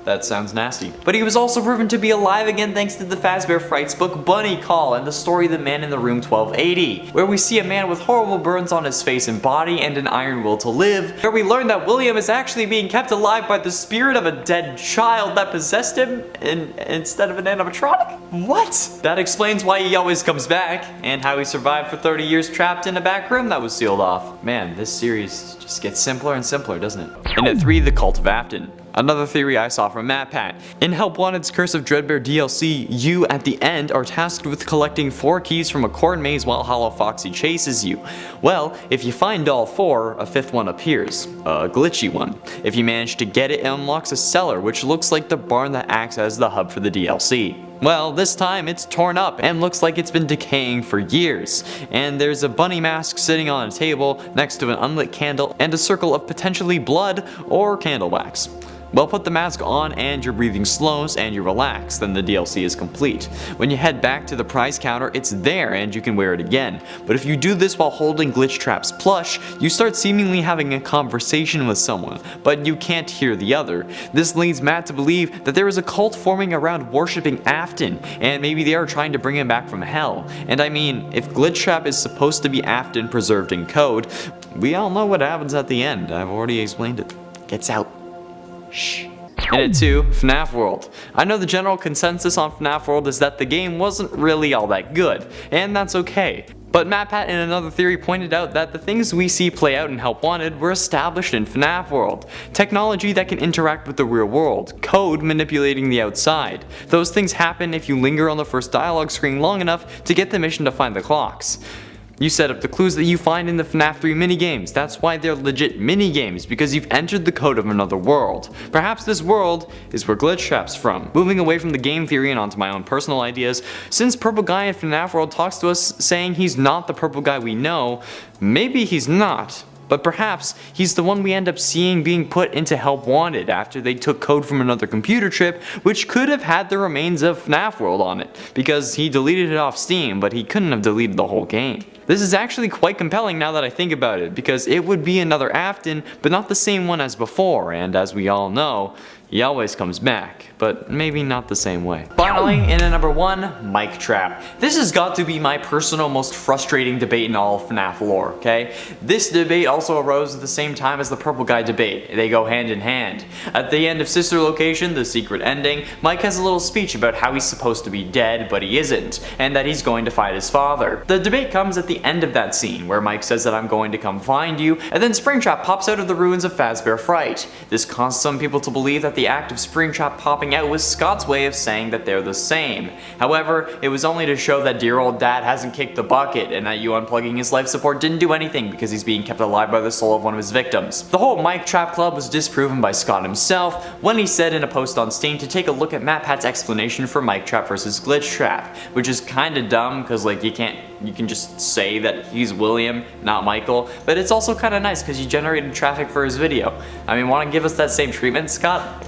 That sounds nasty. But he was also proven to be alive again thanks to the Fazbear Frights book Bunny Call and the story The Man in the Room 1280, where we see a man with horrible burns on his face and body and an iron will to live, where we learn that William is actually being kept alive by the spirit of a dead child that possessed him instead of an animatronic? What? That explains why he always comes back, and how he survived for 30 years trapped in a back room that was sealed off. Man, this series just gets simpler and simpler, doesn't it? And at 3, The Cult of Afton. Another theory I saw from matpat. In Help Wanted's Curse of Dreadbear DLC, you, at the end, are tasked with collecting 4 keys from a corn maze while Hollow Foxy chases you. Well, if you find all 4, a 5th one appears. A glitchy one. If you manage to get it, it unlocks a cellar, which looks like the barn that acts as the hub for the DLC. Well, this time it's torn up and looks like it's been decaying for years. And there's a bunny mask sitting on a table next to an unlit candle and a circle of potentially blood or candle wax. Well, put the mask on and your breathing slows and you relax, then the DLC is complete. When you head back to the prize counter, it's there and you can wear it again. But if you do this while holding Glitch Trap's plush, you start seemingly having a conversation with someone, but you can't hear the other. This leads Matt to believe that there is a cult forming around worshipping Afton, and maybe they are trying to bring him back from hell. And I mean, if Glitch Trap is supposed to be Afton preserved in code, we all know what happens at the end. I've already explained it. Gets out. Shh. And at 2, FNAF World. I know the general consensus on FNAF World is that the game wasn't really all that good, and that's okay. But matpat in another theory pointed out that the things we see play out in Help Wanted were established in FNAF World. Technology that can interact with the real world, code manipulating the outside. Those things happen if you linger on the first dialogue screen long enough to get the mission to find the clocks. You set up the clues that you find in the FNAF 3 minigames. That's why they're legit minigames, because you've entered the code of another world. Perhaps this world is where Glitch Trap's from. Moving away from the game theory and onto my own personal ideas, since Purple Guy in FNAF World talks to us saying he's not the Purple Guy we know, maybe he's not. But perhaps he's the one we end up seeing being put into Help Wanted after they took code from another computer chip, which could have had the remains of FNAF World on it, because he deleted it off Steam, but he couldn't have deleted the whole game. This is actually quite compelling now that I think about it, because it would be another Afton, but not the same one as before, and as we all know, he always comes back, but maybe not the same way. Finally, in at number 1, Mic Trap. This has got to be my personal most frustrating debate in all of FNAF lore, okay? This debate also arose at the same time as the Purple Guy debate. They go hand in hand. At the end of Sister Location, the secret ending, Mike has a little speech about how he's supposed to be dead, but he isn't, and that he's going to fight his father. The debate comes at the end of that scene, where Mike says that I'm going to come find you, and then Springtrap pops out of the ruins of Fazbear Fright. This caused some people to believe that the act of Springtrap popping out was Scott's way of saying that they're the same. However, it was only to show that dear old dad hasn't kicked the bucket, and that you unplugging his life support didn't do anything because he's being kept alive by the soul of one of his victims. The whole Mic Trap Club was disproven by Scott himself when he said in a post on Steam to take a look at matpat's explanation for Mic Trap versus Glitch Trap, which is kinda dumb because like you can just say that he's William, not Michael, but it's also kinda nice because you generated traffic for his video. I mean, wanna give us that same treatment, Scott?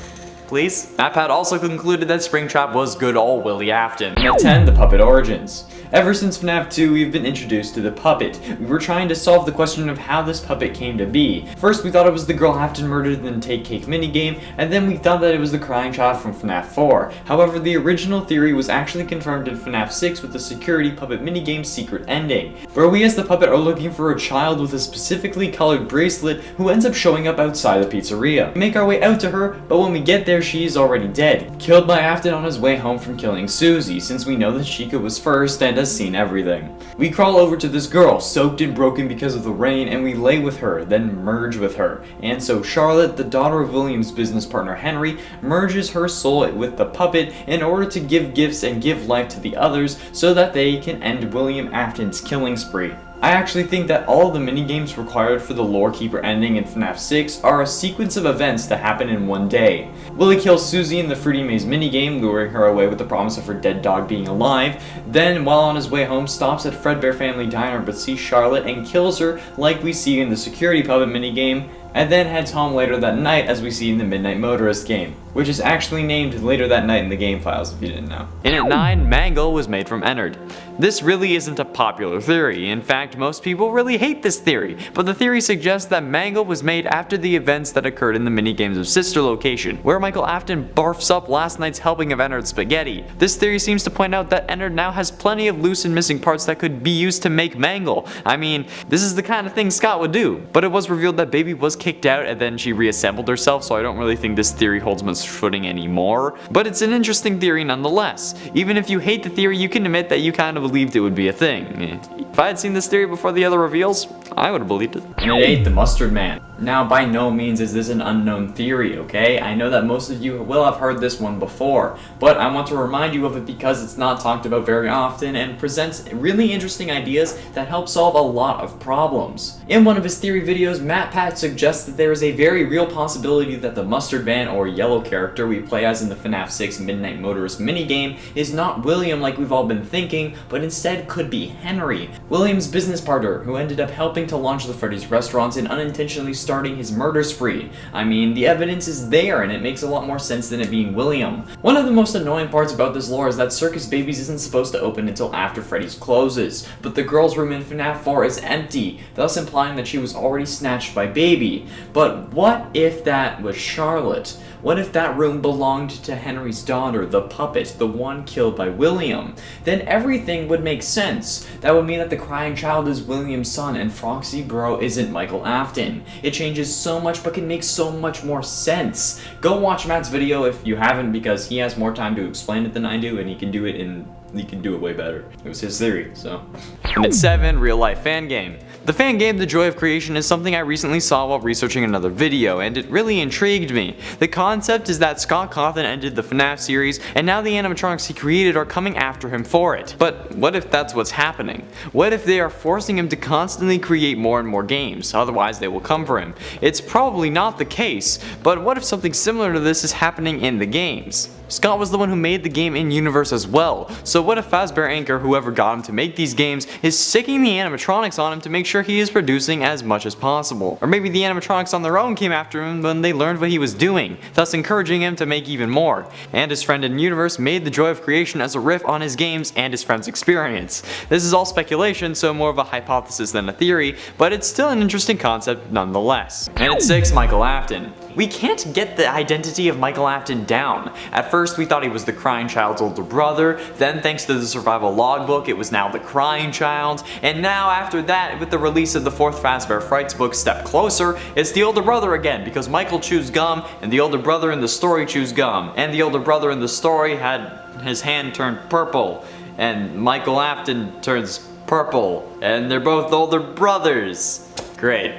please. MatPat also concluded that Springtrap was good old Willie Afton. And at 10, the puppet origins. Ever since FNAF 2, we've been introduced to the puppet. We were trying to solve the question of how this puppet came to be. First, we thought it was the girl Afton murdered in the Take Cake minigame, and then we thought that it was the crying child from FNAF 4. However, the original theory was actually confirmed in FNAF 6 with the security puppet minigame's secret ending, where we as the puppet are looking for a child with a specifically colored bracelet who ends up showing up outside the pizzeria. We make our way out to her, but when we get there, she is already dead, killed by Afton on his way home from killing Susie, since we know that Chica was first and has seen everything. We crawl over to this girl, soaked and broken because of the rain, and we lay with her, then merge with her. And so Charlotte, the daughter of William's business partner Henry, merges her soul with the puppet in order to give gifts and give life to the others so that they can end William Afton's killing spree. I actually think that all of the minigames required for the Lore Keeper ending in FNAF 6 are a sequence of events that happen in one day. Willie kills Susie in the Fruity Maze minigame, luring her away with the promise of her dead dog being alive, then while on his way home stops at Fredbear Family Diner but sees Charlotte and kills her like we see in the Security Puppet minigame, and then heads home later that night as we see in the Midnight Motorist game, which is actually named later that night in the game files if you didn't know. And at 9, Mangle was made from Ennard. This really isn't a popular theory. In fact, most people really hate this theory, but the theory suggests that Mangle was made after the events that occurred in the minigames of Sister Location, where Michael Afton barfs up last night's helping of Ennard's spaghetti. This theory seems to point out that Ennard now has plenty of loose and missing parts that could be used to make Mangle. I mean, this is the kind of thing Scott would do. But it was revealed that Baby was kicked out and then she reassembled herself, so I don't really think this theory holds much footing anymore. But it's an interesting theory nonetheless. Even if you hate the theory, you can admit that you kind of believed it would be a thing. If I had seen this theory before the other reveals, I would have believed it. And at 8, the Mustard Man. Now, by no means is this an unknown theory, okay? I know that most of you will have heard this one before, but I want to remind you of it because it's not talked about very often and presents really interesting ideas that help solve a lot of problems. In one of his theory videos, MatPat suggests that there is a very real possibility that the Mustard Man or yellow character we play as in the FNAF 6 Midnight Motorist minigame is not William like we've all been thinking, but instead could be Henry, William's business partner who ended up helping to launch the Freddy's restaurants and unintentionally starting his murder spree. I mean, the evidence is there and it makes a lot more sense than it being William. One of the most annoying parts about this lore is that Circus Babies isn't supposed to open until after Freddy's closes, but the girl's room in FNAF 4 is empty, thus implying that she was already snatched by Baby. But what if that was Charlotte? What if that room belonged to Henry's daughter, the puppet, the one killed by William? Then everything would make sense. That would mean that the crying child is William's son and Foxy Bro isn't Michael Afton. It changes so much but can make so much more sense. Go watch Matt's video if you haven't because he has more time to explain it than I do and he can do it way better. It was his theory, so. And at 7, Real Life Fan Game. The fan game The Joy of Creation is something I recently saw while researching another video, and it really intrigued me. The concept is that Scott Cawthon ended the FNAF series, and now the animatronics he created are coming after him for it. But what if that's what's happening? What if they are forcing him to constantly create more and more games, otherwise they will come for him? It's probably not the case, but what if something similar to this is happening in the games? Scott was the one who made the game in-universe as well, so what if Fazbear Inc. or whoever got him to make these games is sicking the animatronics on him to make sure he is producing as much as possible? Or maybe the animatronics on their own came after him when they learned what he was doing, thus encouraging him to make even more. And his friend in universe made The Joy of Creation as a riff on his games and his friend's experience. This is all speculation, so more of a hypothesis than a theory, but it's still an interesting concept nonetheless. And at 6, Michael Afton. We can't get the identity of Michael Afton down. At first we thought he was the crying child's older brother, then thanks to the survival logbook it was now the crying child, and now after that with the release of the 4th Fazbear Frights book Step Closer, it's the older brother again because Michael chews gum and the older brother in the story chews gum, and the older brother in the story had his hand turned purple, and Michael Afton turns purple, and they're both older brothers. Great.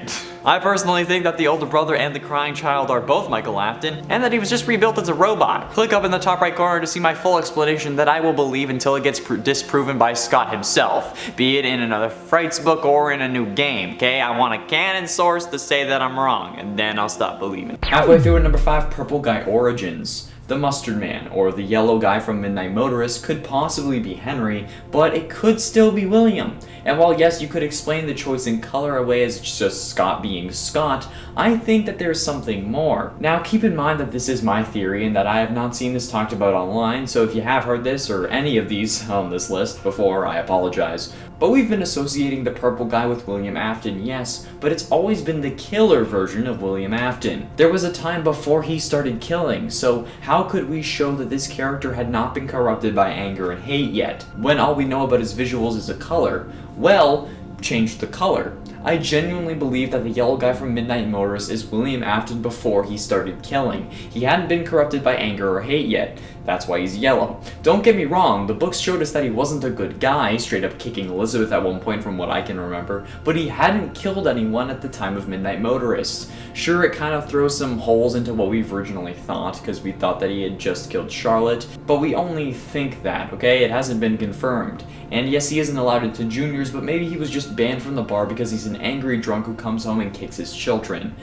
I personally think that the older brother and the crying child are both Michael Afton, and that he was just rebuilt as a robot. Click up in the top right corner to see my full explanation that I will believe until it gets disproven by Scott himself, be it in another Frights book or in a new game, okay? I want a canon source to say that I'm wrong, and then I'll stop believing. Halfway through at number 5, Purple Guy Origins. The Mustard Man, or the yellow guy from Midnight Motorist, could possibly be Henry, but it could still be William. And while yes, you could explain the choice in color away as just Scott being Scott, I think that there's something more. Now keep in mind that this is my theory and that I have not seen this talked about online, so if you have heard this or any of these on this list before, I apologize. But we've been associating the purple guy with William Afton, yes, but it's always been the killer version of William Afton. There was a time before he started killing, so how could we show that this character had not been corrupted by anger and hate yet, when all we know about his visuals is a color? Well, change the color. I genuinely believe that the yellow guy from Midnight Motorist is William Afton before he started killing. He hadn't been corrupted by anger or hate yet. That's why he's yellow. Don't get me wrong, the books showed us that he wasn't a good guy, straight up kicking Elizabeth at one point from what I can remember, but he hadn't killed anyone at the time of Midnight Motorist. Sure, it kind of throws some holes into what we've originally thought, because we thought that he had just killed Charlotte, but we only think that, okay? It hasn't been confirmed. And yes, he isn't allowed into juniors, but maybe he was just banned from the bar because he's an angry drunk who comes home and kicks his children.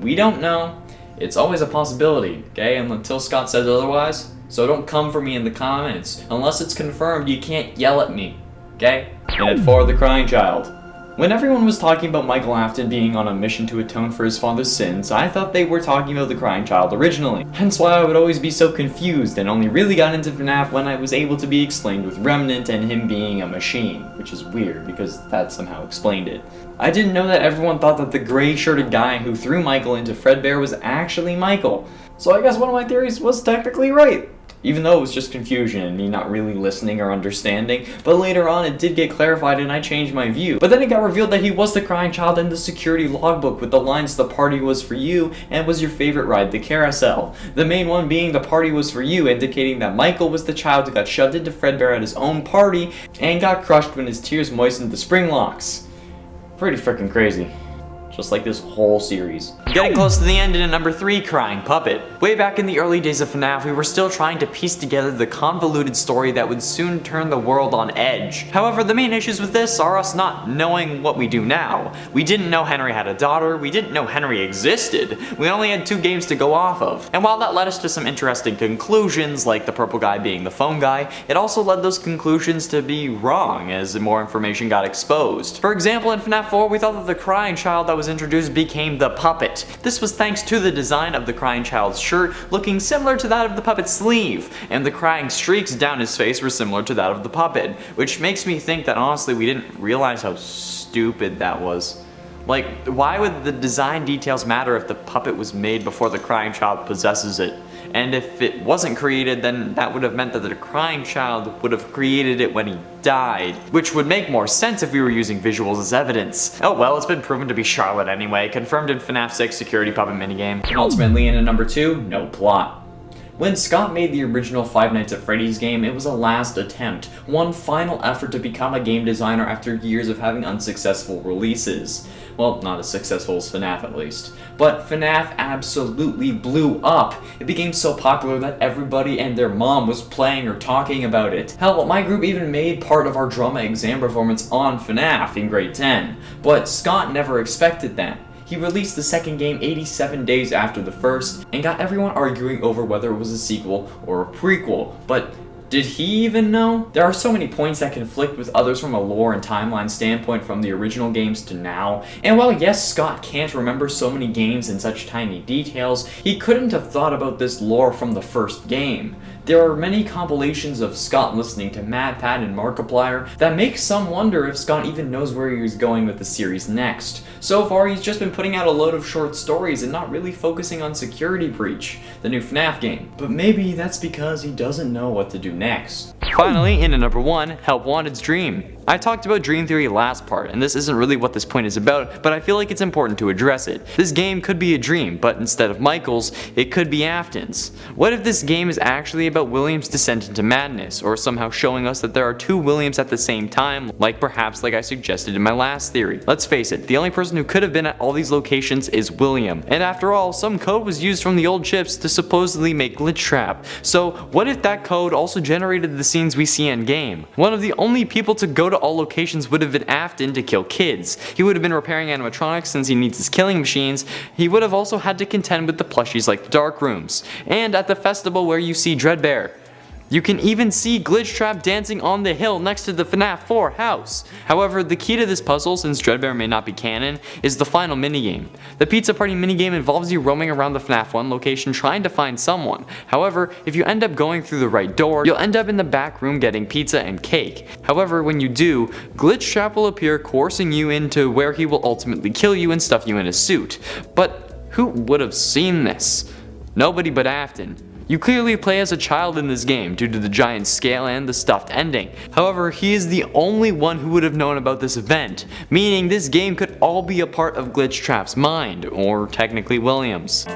We don't know. It's always a possibility, okay? And until Scott says otherwise, so don't come for me in the comments. Unless it's confirmed, you can't yell at me, okay? And for the crying child. When everyone was talking about Michael Afton being on a mission to atone for his father's sins, I thought they were talking about the crying child originally. Hence why I would always be so confused and only really got into FNAF when I was able to be explained with Remnant and him being a machine, which is weird because that somehow explained it. I didn't know that everyone thought that the gray-shirted guy who threw Michael into Fredbear was actually Michael. So I guess one of my theories was technically right. Even though it was just confusion and me not really listening or understanding, but later on it did get clarified and I changed my view. But then it got revealed that he was the crying child in the security logbook with the lines "the party was for you" and "was your favorite ride the carousel." The main one being "the party was for you," indicating that Michael was the child who got shoved into Fredbear at his own party and got crushed when his tears moistened the spring locks. Pretty freaking crazy. Just like this whole series. Getting close to the end in at number 3, Crying Puppet. Way back in the early days of FNAF, we were still trying to piece together the convoluted story that would soon turn the world on edge. However, the main issues with this are us not knowing what we do now. We didn't know Henry had a daughter, we didn't know Henry existed, we only had 2 games to go off of. And while that led us to some interesting conclusions, like the purple guy being the phone guy, it also led those conclusions to be wrong as more information got exposed. For example, in FNAF 4, we thought that the crying child that was introduced became the puppet. This was thanks to the design of the crying child's shirt looking similar to that of the puppet's sleeve, and the crying streaks down his face were similar to that of the puppet, which makes me think that honestly we didn't realize how stupid that was. Like, why would the design details matter if the puppet was made before the crying child possesses it? And if it wasn't created, then that would have meant that the crying child would have created it when he died, which would make more sense if we were using visuals as evidence. Oh well, it's been proven to be Charlotte anyway, confirmed in FNAF 6 security puppet minigame. And ultimately in at number 2, no plot. When Scott made the original Five Nights at Freddy's game, it was a last attempt, one final effort to become a game designer after years of having unsuccessful releases. Well, not as successful as FNAF at least. But FNAF absolutely blew up. It became so popular that everybody and their mom was playing or talking about it. Hell, my group even made part of our drama exam performance on FNAF in grade 10. But Scott never expected that. He released the second game 87 days after the first, and got everyone arguing over whether it was a sequel or a prequel. But did he even know? There are so many points that conflict with others from a lore and timeline standpoint from the original games to now, and while yes, Scott can't remember so many games in such tiny details, he couldn't have thought about this lore from the first game. There are many compilations of Scott listening to matpat and Markiplier that make some wonder if Scott even knows where he is going with the series next. So far, he's just been putting out a load of short stories and not really focusing on Security Breach, the new FNAF game. But maybe that's because he doesn't know what to do next. Finally, in at number 1, Help Wanted's Dream. I talked about Dream Theory last part, and this isn't really what this point is about, but I feel like it's important to address it. This game could be a dream, but instead of Michael's, it could be Afton's. What if this game is actually about William's descent into madness, or somehow showing us that there are 2 Williams at the same time, like I suggested in my last theory? Let's face it, the only person who could have been at all these locations is William, and after all, some code was used from the old chips to supposedly make Glitch Trap. So what if that code also generated the scene cutscenes we see in game. One of the only people to go to all locations would have been Afton to kill kids. He would have been repairing animatronics since he needs his killing machines. He would have also had to contend with the plushies like the dark rooms. And at the festival where you see Dreadbear. You can even see Glitchtrap dancing on the hill next to the FNAF 4 house. However, the key to this puzzle, since Dreadbear may not be canon, is the final minigame. The Pizza Party minigame involves you roaming around the FNAF 1 location trying to find someone. However, if you end up going through the right door, you'll end up in the back room getting pizza and cake. However, when you do, Glitchtrap will appear coercing you into where he will ultimately kill you and stuff you in a suit. But who would have seen this? Nobody but Afton. You clearly play as a child in this game due to the giant scale and the stuffed ending. However, he is the only one who would have known about this event, meaning this game could all be a part of Glitchtrap's mind, or technically William's.